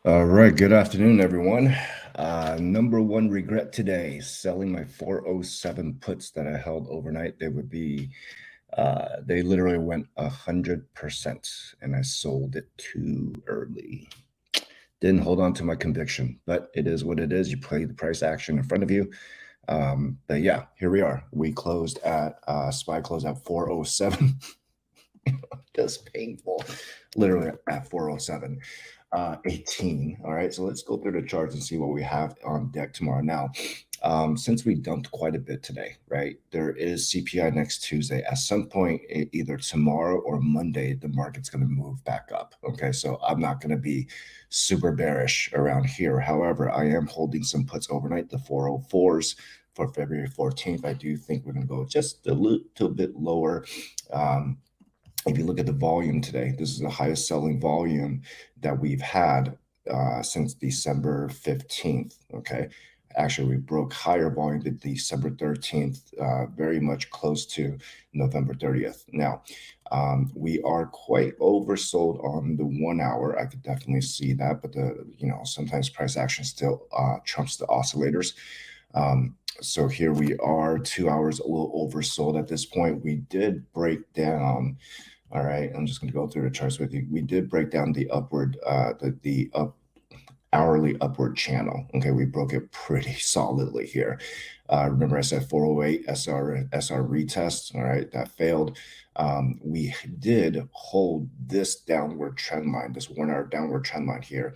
All right, good afternoon, everyone. Number one regret today, selling my 407 puts that I held overnight. They literally went 100%, and I sold it too early. Didn't hold on to my conviction, but it is what it is. You play the price action in front of you. But yeah, here we are. We closed at SPY closed at 407. That's painful, literally at 407. 18. All right, so let's go through the charts and see what we have on deck tomorrow. Now, since we dumped quite a bit today, right? There is CPI next Tuesday. At some point, either tomorrow or Monday, the market's going to move back up. Okay, so I'm not going to be super bearish around here. However, I am holding some puts overnight, the 404s for February 14th. I do think we're going to go just a little bit lower. If you look at the volume today, this is the highest selling volume that we've had since December 15th. Okay. Actually, we broke higher volume to December 13th, very much close to November 30th. Now, we are quite oversold on the 1 hour. I could definitely see that, but sometimes price action still trumps the oscillators. So here we are, 2 hours a little oversold at this point. We did break down. All right, I'm just going to go through the charts with you. We did break down the upward, the hourly upward channel. Okay, we broke it pretty solidly here. Remember I said 408 SR retest. All right, that failed. We did hold this downward trend line, this 1 hour downward trend line here,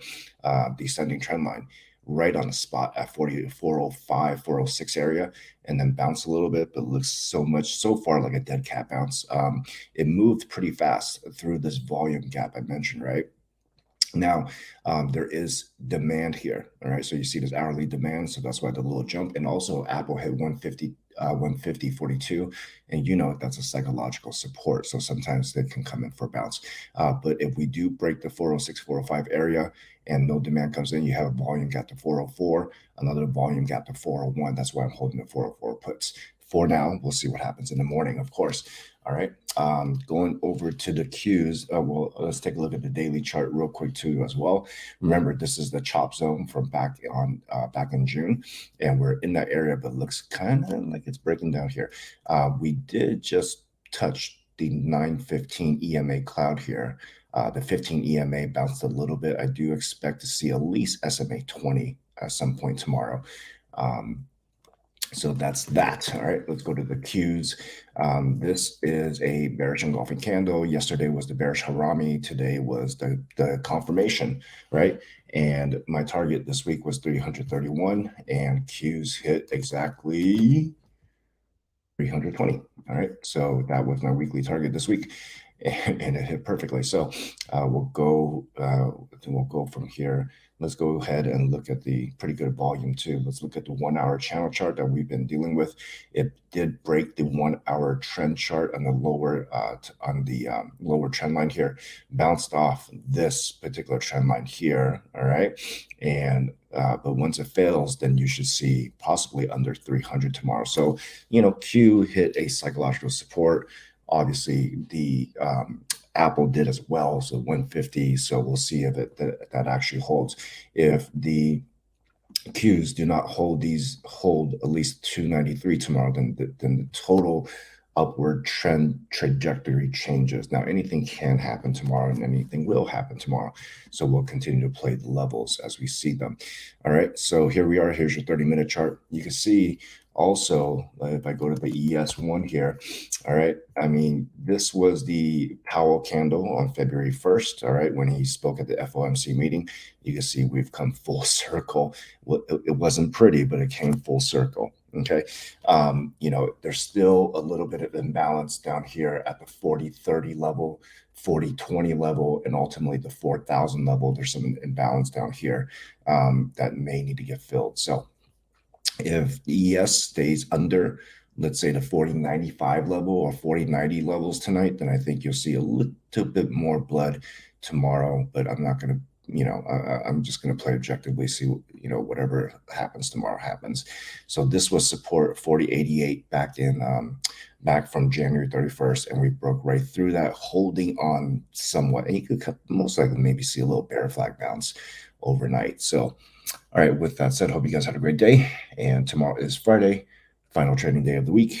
descending trend line, right on the spot at 405, 406 area, and then bounce a little bit, but looks so far like a dead cat bounce. It moved pretty fast through this volume gap I mentioned, right? Now, there is demand here. All right. So you see this hourly demand. So that's why the little jump. And also Apple hit 150, 150.42. And that's a psychological support. So sometimes they can come in for a bounce. But if we do break the 406, 405 area and no demand comes in, you have a volume gap to 404, another volume gap to 401. That's why I'm holding the 404 puts. For now, we'll see what happens in the morning, of course. All right. Going over to the Qs, let's take a look at the daily chart real quick too as well. Remember, this is the chop zone from back in June, and we're in that area, but looks kind of like it's breaking down here. We did just touch the 915 EMA cloud here. The 15 EMA bounced a little bit. I do expect to see at least SMA 20 at some point tomorrow. So that's that. All right, let's go to the Qs. This is a bearish engulfing candle. Yesterday was the bearish harami. Today was the confirmation, right? And my target this week was 331, and Qs hit exactly 320. All right, so that was my weekly target this week, and it hit perfectly. So we'll go from here. Let's go ahead and look at the pretty good volume too. Let's look at the 1 hour channel chart that we've been dealing with. It did break the 1 hour trend chart on the lower trend line here, bounced off this particular trend line here. All right, and but once it fails, then you should see possibly under 300 tomorrow. So Q hit a psychological support. Obviously, the Apple did as well, so 150. So we'll see if that actually holds. If the Qs do not hold at least 293 tomorrow, then the total upward trend trajectory changes. Now, anything can happen tomorrow, and anything will happen tomorrow. So we'll continue to play the levels as we see them. All right. So here we are. Here's your 30-minute chart. You can see also, if I go to the ES1 here, all right, I mean, this was the Powell candle on February 1st, all right, when he spoke at the FOMC meeting. You can see we've come full circle. It wasn't pretty, but it came full circle, okay? There's still a little bit of imbalance down here at the 40-30 level, 40-20 level, and ultimately the 4,000 level. There's some imbalance down here that may need to get filled. So if ES stays under, let's say, the 40.95 level or 40.90 levels tonight, then I think you'll see a little bit more blood tomorrow, but I'm not going to I'm just going to play objectively, see, whatever happens tomorrow happens. So this was support 4088 back from January 31st, and we broke right through that, holding on somewhat. And you could most likely maybe see a little bear flag bounce overnight. So, all right, with that said, hope you guys had a great day. And tomorrow is Friday, final trading day of the week.